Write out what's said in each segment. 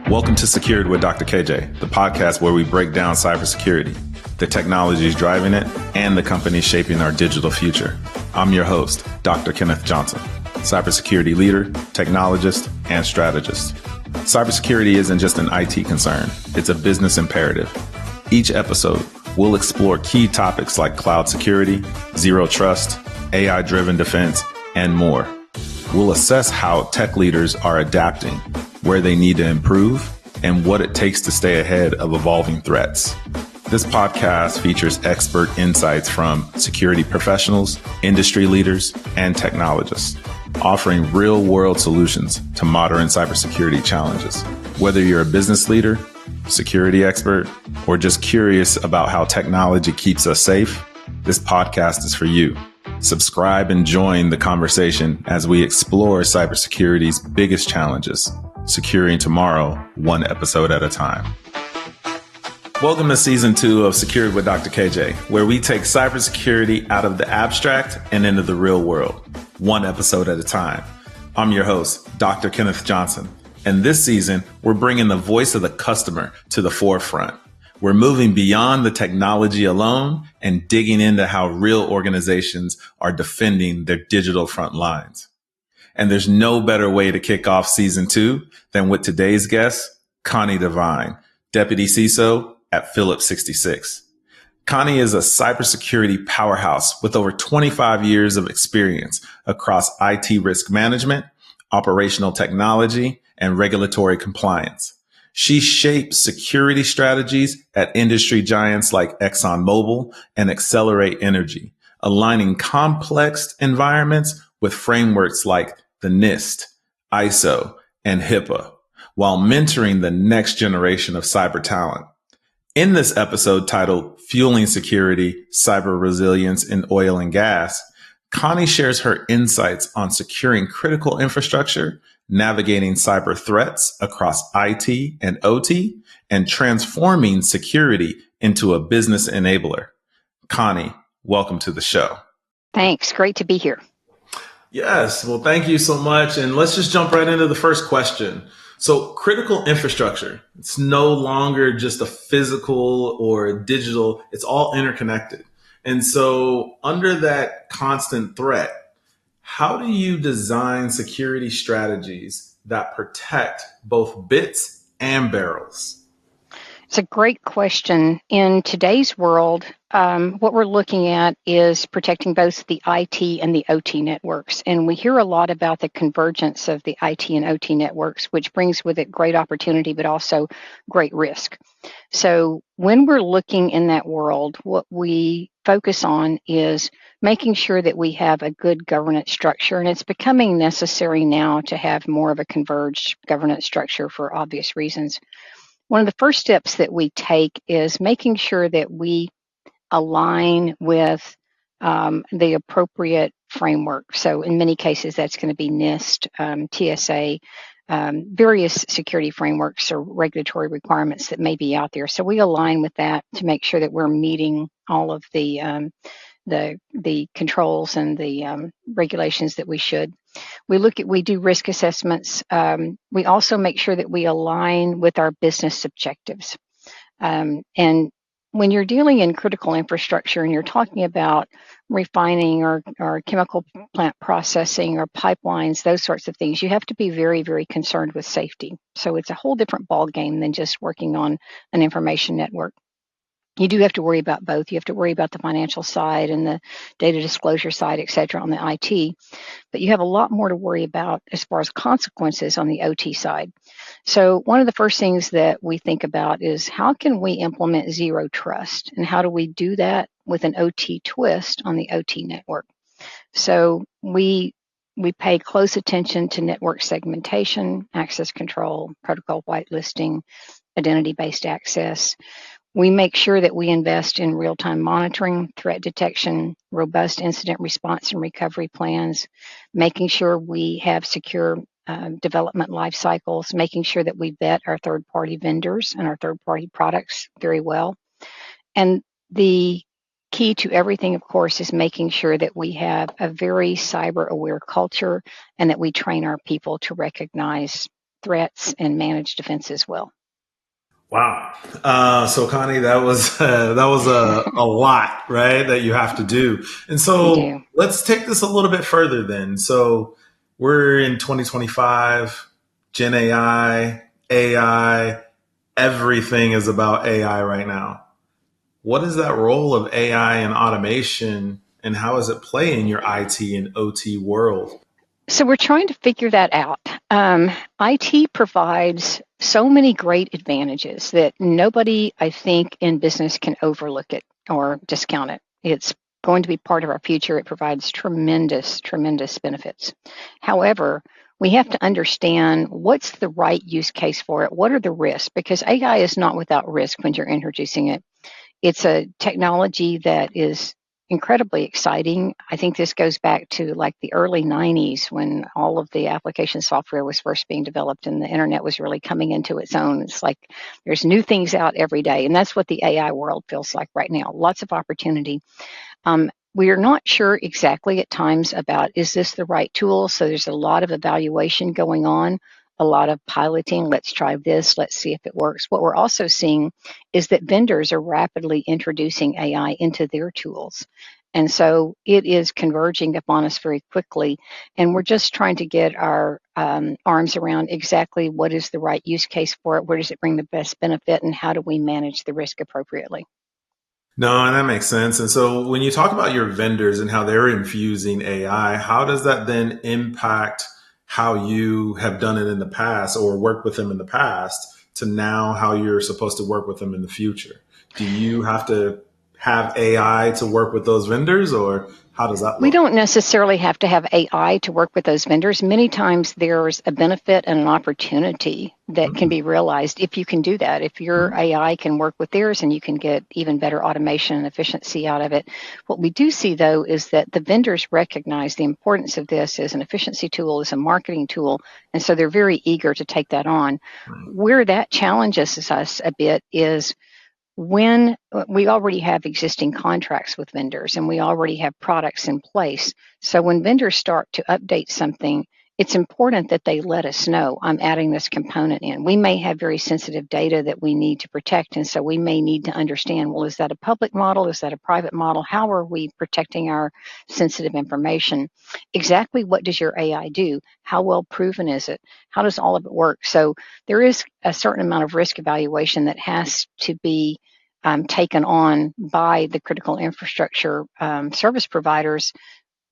Welcome to Secured with Dr. KJ, the podcast where we break down cybersecurity, the technologies driving it, and the companies shaping our digital future. I'm your host, Dr. Kenneth Johnson, cybersecurity leader, technologist, and strategist. Cybersecurity isn't just an IT concern, it's a business imperative. Each episode, we'll explore key topics like cloud security, zero trust, AI-driven defense, and more. We'll assess how tech leaders are adapting, where they need to improve, and what it takes to stay ahead of evolving threats. This podcast features expert insights from security professionals, industry leaders, and technologists, offering real-world solutions to modern cybersecurity challenges. Whether you're a business leader, security expert, or just curious about how technology keeps us safe, this podcast is for you. Subscribe and join the conversation as we explore cybersecurity's biggest challenges, securing tomorrow, one episode at a time. Welcome to season 2 of Secured with Dr. KJ, where we take cybersecurity out of the abstract and into the real world, one episode at a time. I'm your host, Dr. Kenneth Johnson, and this season, we're bringing the voice of the customer to the forefront. We're moving beyond the technology alone and digging into how real organizations are defending their digital front lines. And there's no better way to kick off season 2 than with today's guest, Connie Devine, Deputy CISO at Phillips 66. Connie is a cybersecurity powerhouse with over 25 years of experience across IT risk management, operational technology, and regulatory compliance. She shapes security strategies at industry giants like ExxonMobil and Accelerate Energy, aligning complex environments with frameworks like the NIST, ISO, and HIPAA, while mentoring the next generation of cyber talent. In this episode titled Fueling Security, Cyber Resilience in Oil and Gas, Connie shares her insights on securing critical infrastructure, navigating cyber threats across IT and OT, and transforming security into a business enabler. Connie, welcome to the show. Thanks. Great to be here. Yes. Well, thank you so much. And let's just jump right into the first question. So critical infrastructure, it's no longer just a physical or digital, it's all interconnected. And so under that constant threat, how do you design security strategies that protect both bits and barrels? It's a great question. In today's world, what we're looking at is protecting both the IT and the OT networks. And we hear a lot about the convergence of the IT and OT networks, which brings with it great opportunity, but also great risk. So when we're looking in that world, what we focus on is making sure that we have a good governance structure. And it's becoming necessary now to have more of a converged governance structure for obvious reasons. One of the first steps that we take is making sure that we align with the appropriate framework. So in many cases, that's going to be NIST, TSA, various security frameworks or regulatory requirements that may be out there. So we align with that to make sure that we're meeting all of the controls and the regulations that we should. We do risk assessments. We also make sure that we align with our business objectives. And when you're dealing in critical infrastructure and you're talking about refining or chemical plant processing or pipelines, those sorts of things, you have to be very, very concerned with safety. So it's a whole different ballgame than just working on an information network. You do have to worry about both. You have to worry about the financial side and the data disclosure side, et cetera, on the IT. But you have a lot more to worry about as far as consequences on the OT side. So one of the first things that we think about is how can we implement zero trust? And how do we do that with an OT twist on the OT network? So we pay close attention to network segmentation, access control, protocol whitelisting, identity-based access. We make sure that we invest in real-time monitoring, threat detection, robust incident response and recovery plans, making sure we have secure development life cycles, making sure that we vet our third-party vendors and our third-party products very well. And the key to everything, of course, is making sure that we have a very cyber-aware culture and that we train our people to recognize threats and manage defense as well. Wow. So Connie, that was a lot, right? That you have to do. And We so do. let's take this a little bit further then. So we're in 2025, Gen AI, everything is about AI right now. What is that role of AI and automation, and how does it play in your IT and OT world? So we're trying to figure that out. IT provides so many great advantages that nobody, I think, in business can overlook it or discount it. It's going to be part of our future. It provides tremendous, tremendous benefits. However, we have to understand what's the right use case for it. What are the risks? Because AI is not without risk when you're introducing it. It's a technology that is incredibly exciting. I think this goes back to like the early 90s when all of the application software was first being developed and the internet was really coming into its own. It's like there's new things out every day. And that's what the AI world feels like right now. Lots of opportunity. We are not sure exactly at times about, is this the right tool? So there's a lot of evaluation going on, a lot of piloting. Let's try this. Let's see if it works. What we're also seeing is that vendors are rapidly introducing AI into their tools. And so it is converging upon us very quickly. And we're just trying to get our arms around exactly what is the right use case for it, where does it bring the best benefit, and how do we manage the risk appropriately. No, and that makes sense. And so when you talk about your vendors and how they're infusing AI, how does that then impact how you have done it in the past or worked with them in the past to now how you're supposed to work with them in the future? Do you have to have AI to work with those vendors, or how does that We look? don't necessarily have to have AI to work with those vendors. Many times there's a benefit and an opportunity that can be realized if you can do that. If your AI can work with theirs and you can get even better automation and efficiency out of it. What we do see, though, is that the vendors recognize the importance of this as an efficiency tool, as a marketing tool, and so they're very eager to take that on. Where that challenges us a bit is when we already have existing contracts with vendors and we already have products in place. So when vendors start to update something, it's important that they let us know, I'm adding this component in. We may have very sensitive data that we need to protect. And so we may need to understand, well, is that a public model? Is that a private model? How are we protecting our sensitive information? Exactly what does your AI do? How well proven is it? How does all of it work? So there is a certain amount of risk evaluation that has to be taken on by the critical infrastructure service providers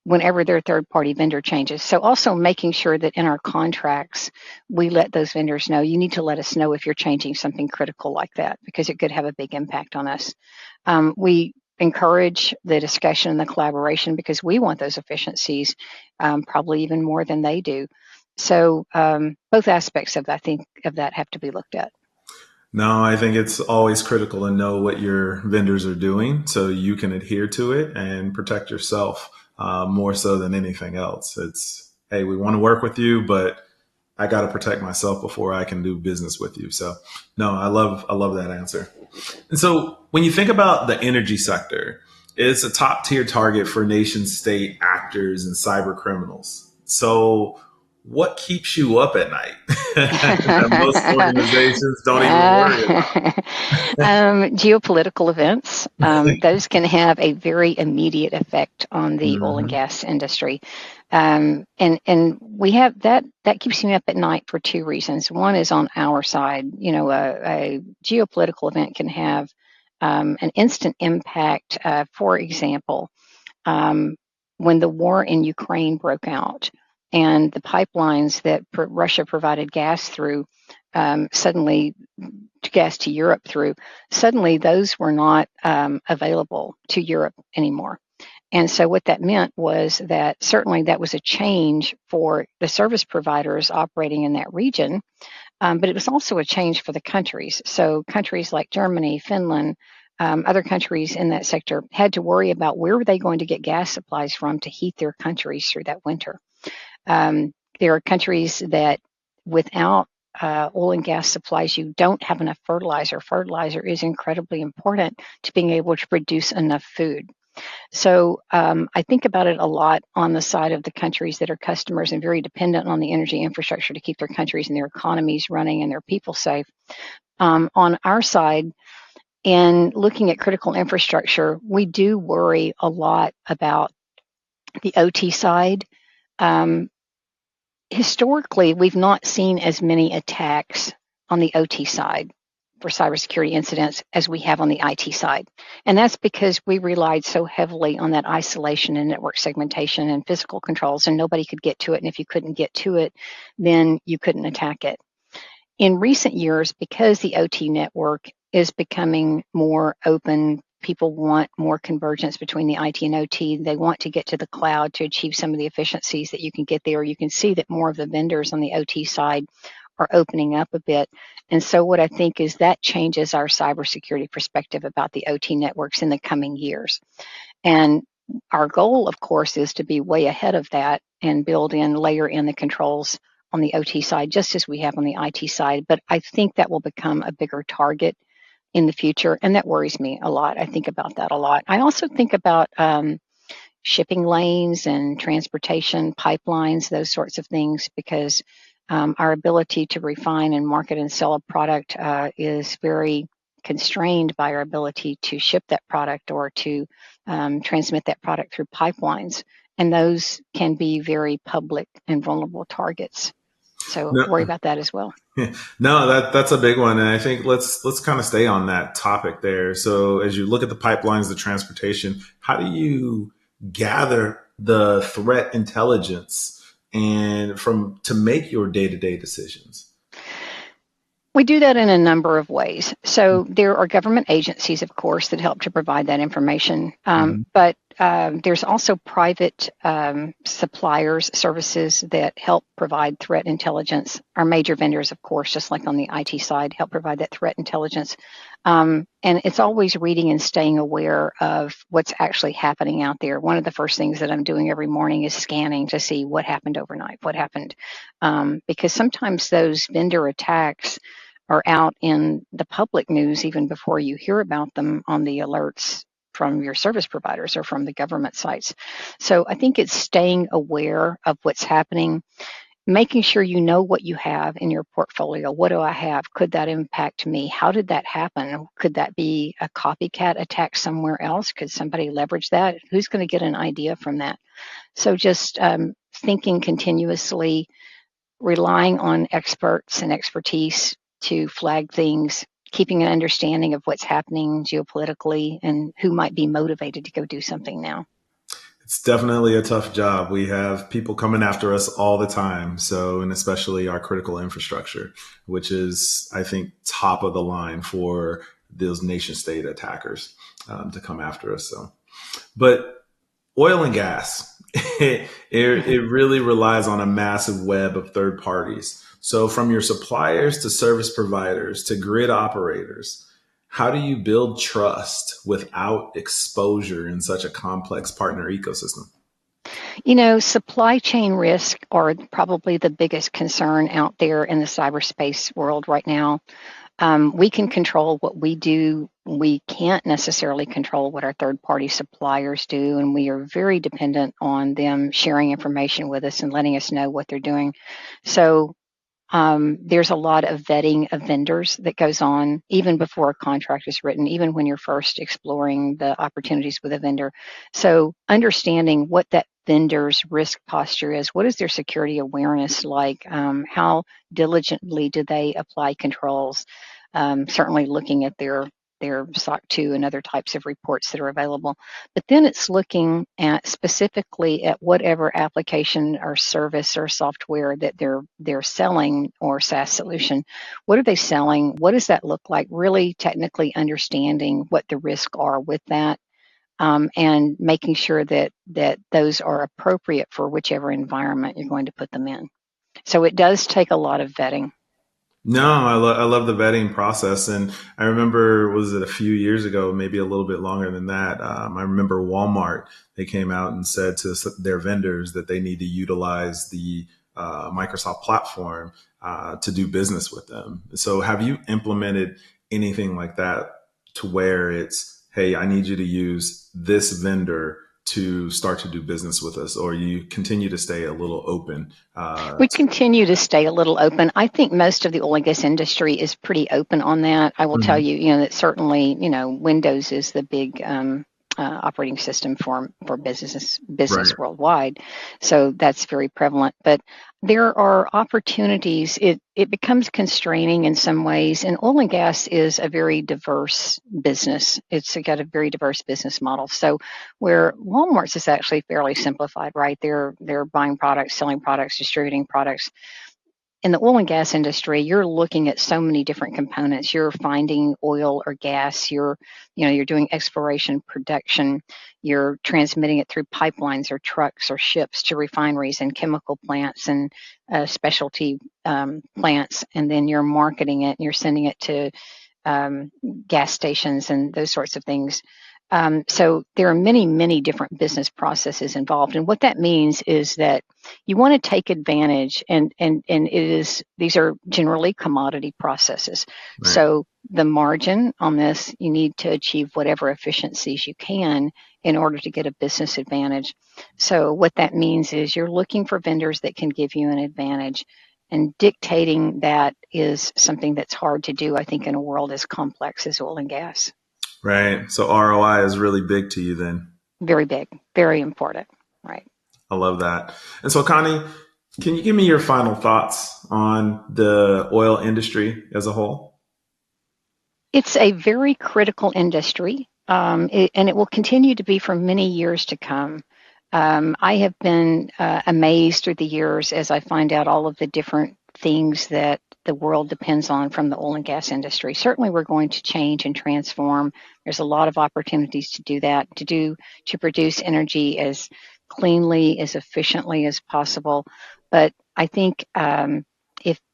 whenever their third-party vendor changes. So also making sure that in our contracts, we let those vendors know, you need to let us know if you're changing something critical like that, because it could have a big impact on us. We encourage the discussion and the collaboration because we want those efficiencies probably even more than they do. So both aspects of that, I think, of that have to be looked at. No, I think it's always critical to know what your vendors are doing so you can adhere to it and protect yourself more so than anything else. It's, hey, we want to work with you, but I got to protect myself before I can do business with you. So, no, I love that answer. And so, when you think about the energy sector, it's a top tier target for nation state actors and cyber criminals. So, what keeps you up at night that most organizations don't even worry Geopolitical events, about? those can have a very immediate effect on the oil and Hmm. gas industry. And we have that keeps me up at night for two reasons. One is on our side. You know, a geopolitical event can have an instant impact. For example, um, when the war in Ukraine broke out and the pipelines that Russia provided gas through suddenly gas to Europe through, suddenly those were not available to Europe anymore. And so what that meant was that certainly that was a change for the service providers operating in that region, but it was also a change for the countries. So countries like Germany, Finland, other countries in that sector had to worry about where were they going to get gas supplies from to heat their countries through that winter. There are countries that without oil and gas supplies, you don't have enough fertilizer. Fertilizer is incredibly important to being able to produce enough food. So I think about it a lot on the side of the countries that are customers and very dependent on the energy infrastructure to keep their countries and their economies running and their people safe. On our side, in looking at critical infrastructure, we do worry a lot about the OT side. Um, Historically, we've not seen as many attacks on the OT side for cybersecurity incidents as we have on the IT side. And that's because we relied so heavily on that isolation and network segmentation and physical controls, and nobody could get to it. And if you couldn't get to it, then you couldn't attack it. In recent years, because the OT network is becoming more open, people want more convergence between the IT and OT. They want to get to the cloud to achieve some of the efficiencies that you can get there. You can see that more of the vendors on the OT side are opening up a bit. And so what I think is that changes our cybersecurity perspective about the OT networks in the coming years. And our goal, of course, is to be way ahead of that and layer in the controls on the OT side, just as we have on the IT side. But I think that will become a bigger target in the future, and that worries me a lot. I think about that a lot. I also think about shipping lanes and transportation pipelines, those sorts of things, because our ability to refine and market and sell a product is very constrained by our ability to ship that product or to transmit that product through pipelines. And those can be very public and vulnerable targets. So worry about that as well. No, that's a big one, and I think let's kind of stay on that topic there. So, as you look at the pipelines, the transportation, how do you gather the threat intelligence and from to make your day to day decisions? We do that in a number of ways. So there are government agencies, of course, that help to provide that information. But there's also private suppliers, services that help provide threat intelligence. Our major vendors, of course, just like on the IT side, help provide that threat intelligence. And it's always reading and staying aware of what's actually happening out there. One of the first things that I'm doing every morning is scanning to see what happened overnight, what happened. Because sometimes those vendor attacks are out in the public news even before you hear about them on the alerts from your service providers or from the government sites. So I think it's staying aware of what's happening, making sure you know what you have in your portfolio. What do I have? Could that impact me? How did that happen? Could that be a copycat attack somewhere else? Could somebody leverage that? Who's going to get an idea from that? So just thinking continuously, relying on experts and expertise to flag things, keeping an understanding of what's happening geopolitically and who might be motivated to go do something now. It's definitely a tough job. We have people coming after us all the time. So, and especially our critical infrastructure, which is, I think, top of the line for those nation state attackers to come after us. So, but oil and gas, it really relies on a massive web of third parties. So from your suppliers to service providers to grid operators, how do you build trust without exposure in such a complex partner ecosystem? You know, supply chain risk are probably the biggest concern out there in the cyberspace world right now. We can control what we do. We can't necessarily control what our third-party suppliers do, and we are very dependent on them sharing information with us and letting us know what they're doing. So there's a lot of vetting of vendors that goes on even before a contract is written, even when you're first exploring the opportunities with a vendor. So understanding what that vendor's risk posture is, what is their security awareness like, how diligently do they apply controls, certainly looking at their SOC 2 and other types of reports that are available. But then it's looking at specifically at whatever application or service or software that they're selling or SaaS solution. What are they selling? What does that look like? Really technically understanding what the risks are with that. And making sure that those are appropriate for whichever environment you're going to put them in. So it does take a lot of vetting. No, I love the vetting process. And I remember, was it a few years ago, maybe a little bit longer than that? I remember Walmart, they came out and said to their vendors that they need to utilize the Microsoft platform to do business with them. So have you implemented anything like that to where it's, hey, I need you to use this vendor to start to do business with us, or you continue to stay a little open? We continue to stay a little open. I think most of the oil and gas industry is pretty open on that. I will tell you, that certainly, Windows is the big operating system for business Right. worldwide. So that's very prevalent. But there are opportunities. It becomes constraining in some ways. And oil and gas is a very diverse business. It's got a very diverse business model. So where Walmart's is actually fairly simplified, right? They're buying products, selling products, distributing products. In the oil and gas industry, you're looking at so many different components. You're finding oil or gas. You're doing exploration, production. You're transmitting it through pipelines or trucks or ships to refineries and chemical plants and specialty plants. And then you're marketing it and you're sending it to gas stations and those sorts of things. So there are many, many different business processes involved. And what that means is that you want to take advantage, and these are generally commodity processes. Right. So the margin on this, you need to achieve whatever efficiencies you can in order to get a business advantage. So what that means is you're looking for vendors that can give you an advantage. And dictating that is something that's hard to do, I think, in a world as complex as oil and gas. Right. So ROI is really big to you then. Very big, very important. Right. I love that. And so, Connie, can you give me your final thoughts on the oil industry as a whole? It's a very critical industry, and it will continue to be for many years to come. I have been amazed through the years as I find out all of the different things that the world depends on from the oil and gas industry. Certainly, we're going to change and transform. There's a lot of opportunities to do that, to produce energy as cleanly, as efficiently as possible. But I think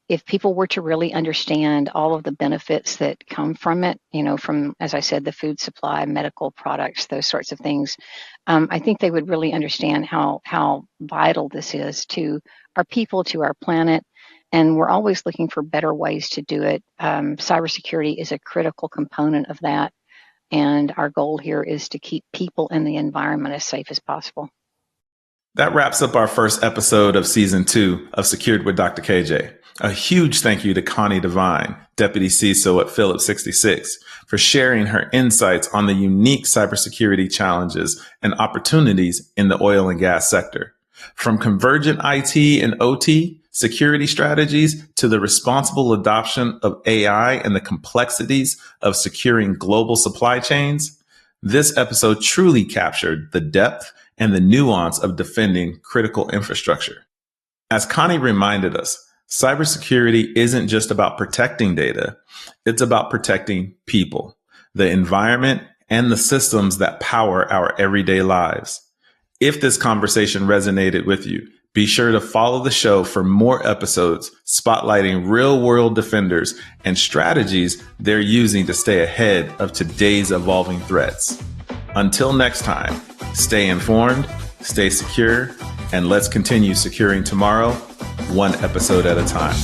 if people were to really understand all of the benefits that come from it, from, as I said, the food supply, medical products, those sorts of things, I think they would really understand how vital this is to our people, to our planet. And we're always looking for better ways to do it. Cybersecurity is a critical component of that. And our goal here is to keep people and the environment as safe as possible. That wraps up our first episode of season 2 of Secured with Dr. KJ. A huge thank you to Connie Devine, Deputy CISO at Phillips 66, for sharing her insights on the unique cybersecurity challenges and opportunities in the oil and gas sector. From convergent IT and OT security strategies to the responsible adoption of AI and the complexities of securing global supply chains, this episode truly captured the depth and the nuance of defending critical infrastructure. As Connie reminded us, cybersecurity isn't just about protecting data. It's about protecting people, the environment, and the systems that power our everyday lives. If this conversation resonated with you, be sure to follow the show for more episodes spotlighting real-world defenders and strategies they're using to stay ahead of today's evolving threats. Until next time, stay informed, stay secure, and let's continue securing tomorrow, one episode at a time.